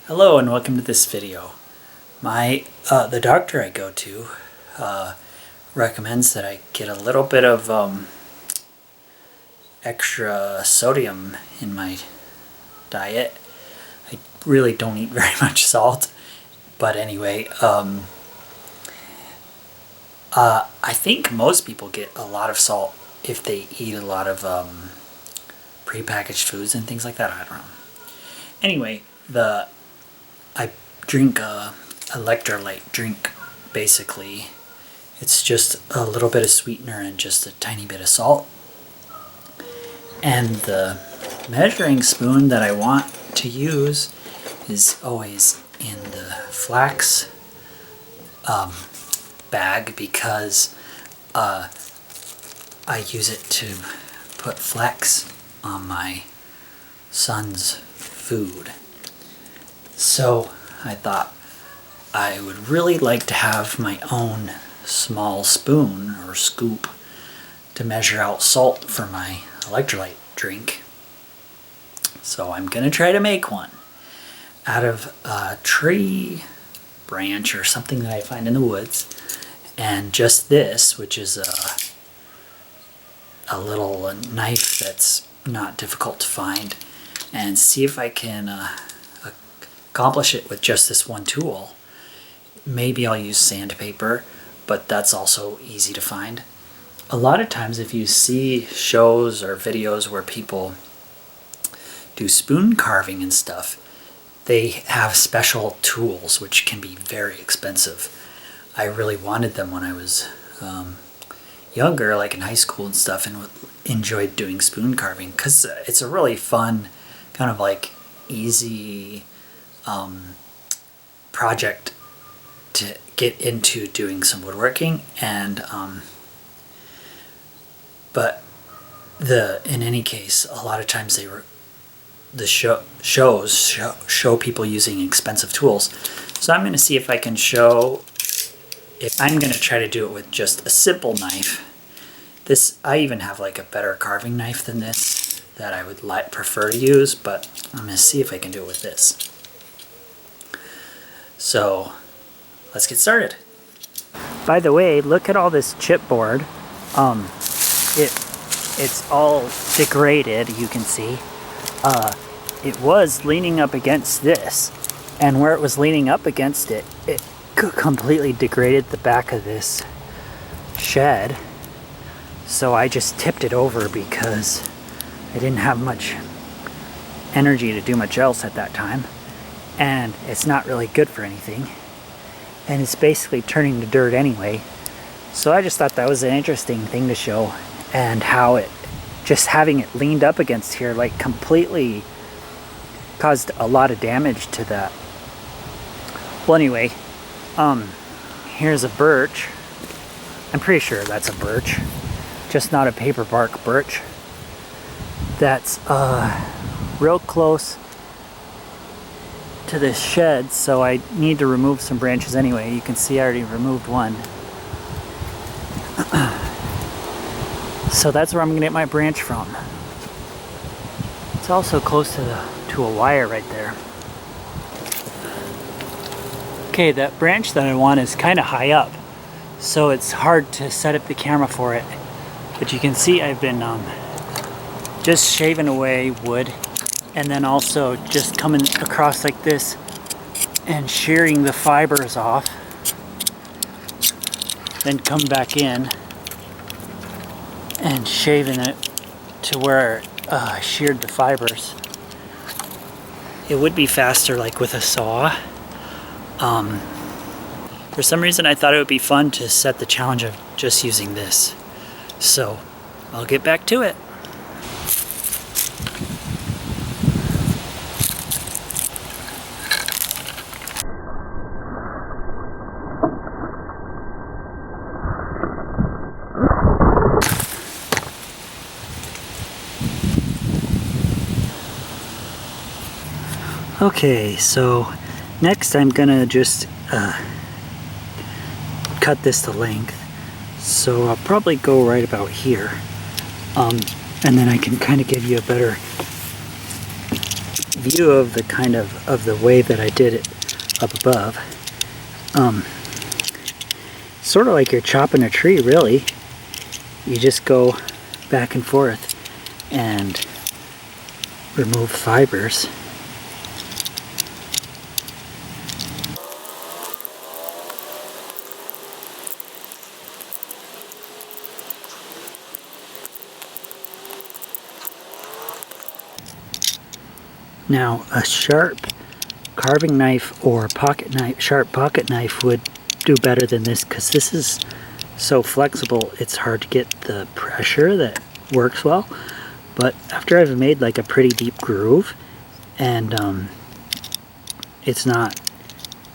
Hello and welcome to this video. The doctor I go to recommends that I get a little bit of extra sodium in my diet. I really don't eat very much salt, but anyway, I think most people get a lot of salt if they eat a lot of prepackaged foods and things like that. I don't know. Anyway, I drink a electrolyte drink, basically. It's just a little bit of sweetener and just a tiny bit of salt. And the measuring spoon that I want to use is always in the flax bag because I use it to put flax on my son's food. So I thought I would really like to have my own small spoon or scoop to measure out salt for my electrolyte drink. So I'm going to try to make one out of a tree branch or something that I find in the woods, and just this, which is a little knife that's not difficult to find, and see if I can accomplish it with just this one tool. Maybe I'll use sandpaper, but that's also easy to find. A lot of times if you see shows or videos where people do spoon carving and stuff, they have special tools which can be very expensive. I really wanted them when I was younger, like in high school and stuff, and enjoyed doing spoon carving because it's a really fun, kind of like easy project to get into doing some woodworking. And but in any case, a lot of times shows show people using expensive tools. So I'm going to see if I can show. If I'm going to try to do it with just a simple knife. I even have like a better carving knife than this that I would prefer to use, but I'm going to see if I can do it with this. So let's get started. By the way, look at all this chipboard. It's all degraded, you can see. It was leaning up against this, and where it was leaning up against it, it completely degraded the back of this shed. So I just tipped it over because I didn't have much energy to do much else at that time, and it's not really good for anything, and it's basically turning to dirt anyway. So I just thought that was an interesting thing to show, and how it just having it leaned up against here like completely caused a lot of damage to that. Well, anyway, here's a birch. I'm pretty sure that's a birch, just not a paper bark birch. That's real close to this shed, so I need to remove some branches anyway. You can see I already removed one. So that's where I'm gonna get my branch from. It's also close to a wire right there. Okay, that branch that I want is kind of high up, so it's hard to set up the camera for it. But you can see I've been just shaving away wood, and then also just coming across like this and shearing the fibers off, then come back in and shaving it to where I sheared the fibers. It would be faster like with a saw. For some reason I thought it would be fun to set the challenge of just using this. So I'll get back to it. Okay, so next I'm gonna just cut this to length. So I'll probably go right about here. And then I can kind of give you a better view of the of the way that I did it up above. Sort of like you're chopping a tree, really. You just go back and forth and remove fibers. Now, a sharp carving knife or pocket knife, sharp pocket knife would do better than this, because this is so flexible it's hard to get the pressure that works well. But after I've made like a pretty deep groove and it's not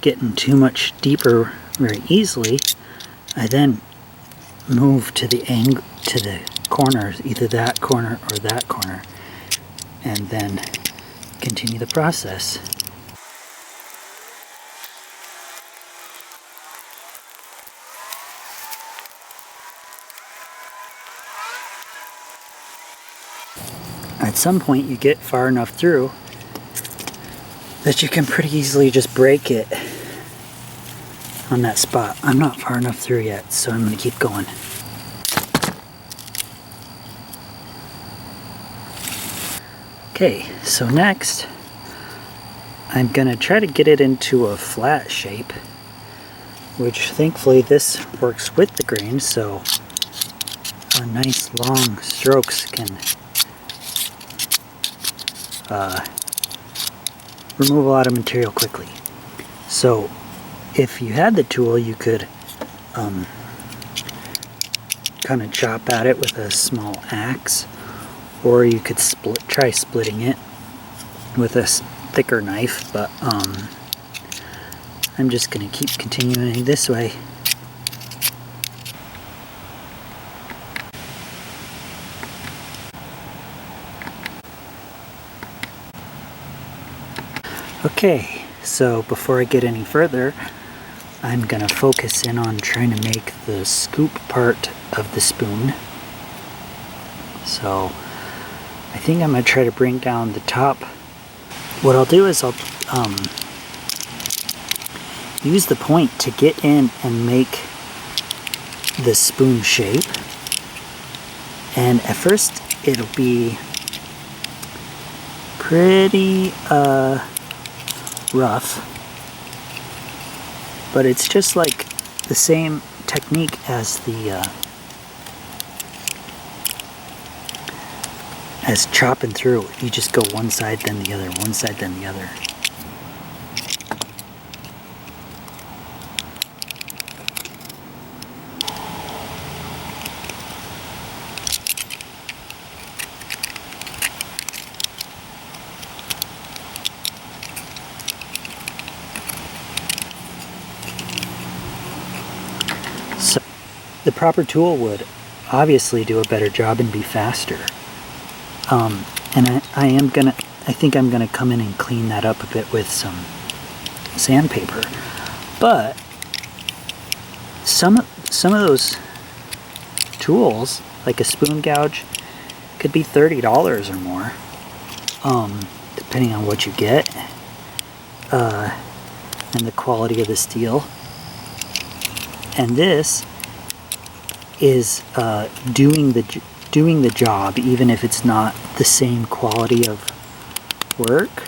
getting too much deeper very easily, I then move to the corners, either that corner or that corner, and then continue the process. At some point you get far enough through that you can pretty easily just break it on that spot. I'm not far enough through yet, so I'm going to keep going. Okay, so next I'm going to try to get it into a flat shape, which thankfully this works with the grain, so nice long strokes can remove a lot of material quickly. So if you had the tool, you could kind of chop at it with a small axe, or you could try splitting it with a thicker knife, but I'm just going to keep continuing this way. Okay, so before I get any further, I'm going to focus in on trying to make the scoop part of the spoon. So I think I'm going to try to bring down the top. What I'll do is I'll use the point to get in and make the spoon shape. And at first it'll be pretty rough, but it's just like the same technique as as chopping through. You just go one side then the other, one side then the other. So the proper tool would obviously do a better job and be faster. And I think I'm gonna come in and clean that up a bit with some sandpaper. But some of those tools, like a spoon gouge, could be $30 or more, depending on what you get and the quality of the steel. And this is doing the job, even if it's not the same quality of work.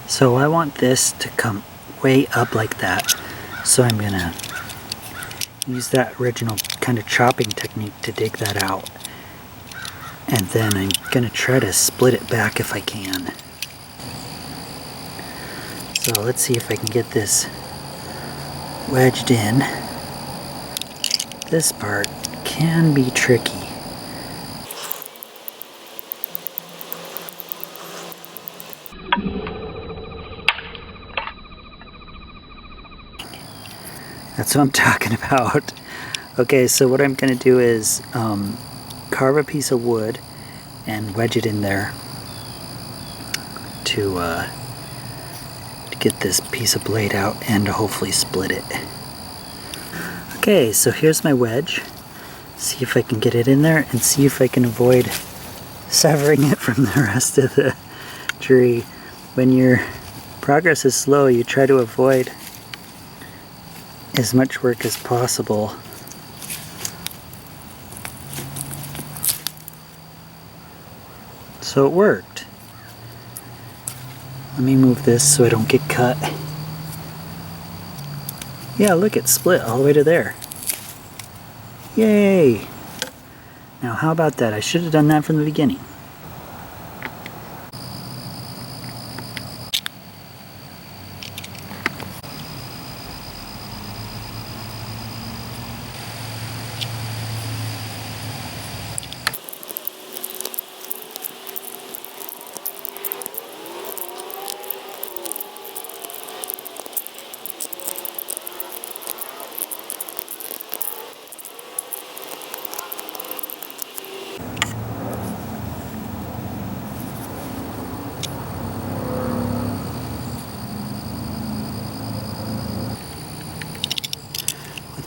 So I want this to come way up like that. So I'm gonna use that original kind of chopping technique to dig that out. And then I'm gonna try to split it back if I can. So let's see if I can get this wedged in. This part can be tricky. That's what I'm talking about. Okay, so what I'm going to do is carve a piece of wood and wedge it in there to get this piece of blade out and to hopefully split it. Okay, so here's my wedge. See if I can get it in there and see if I can avoid severing it from the rest of the tree. When your progress is slow, you try to avoid as much work as possible. So it worked. Let me move this so I don't get cut. Yeah, look, it split all the way to there. Yay! Now how about that? I should have done that from the beginning.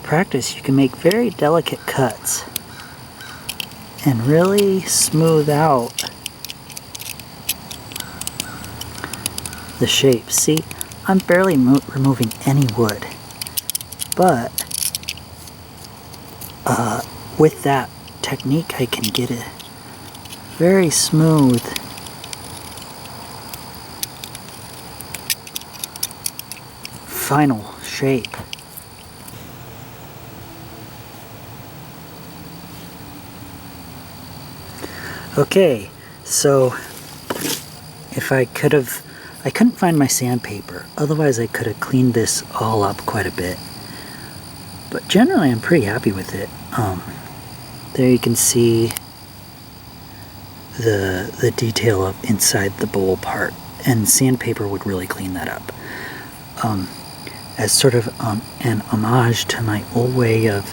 Practice, you can make very delicate cuts and really smooth out the shape. See, I'm barely removing any wood, but with that technique I can get a very smooth final shape. Okay, so if I couldn't find my sandpaper, otherwise I could have cleaned this all up quite a bit. But generally I'm pretty happy with it. There you can see the detail of inside the bowl part, and sandpaper would really clean that up. As sort of an homage to my old way of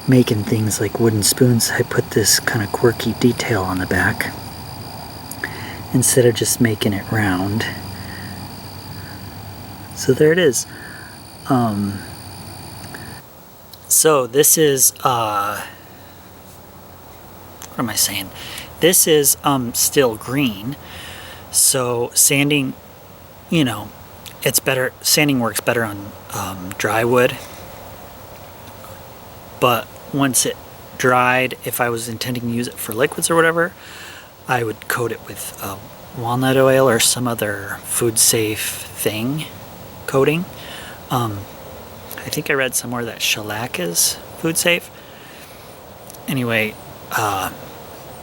making things like wooden spoons, I put this kind of quirky detail on the back instead of just making it round. So there it is. So this is what am I saying? This is still green, so sanding, you know, it's better. Sanding works better on dry wood, but once it dried, if I was intending to use it for liquids or whatever, I would coat it with walnut oil or some other food safe thing coating. I think I read somewhere that shellac is food safe. Anyway,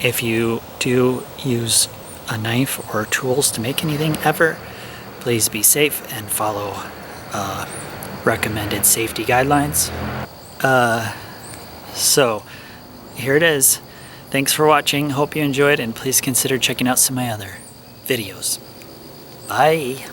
if you do use a knife or tools to make anything ever, please be safe and follow recommended safety guidelines. So here it is. Thanks for watching. Hope you enjoyed, and please consider checking out some of my other videos. Bye.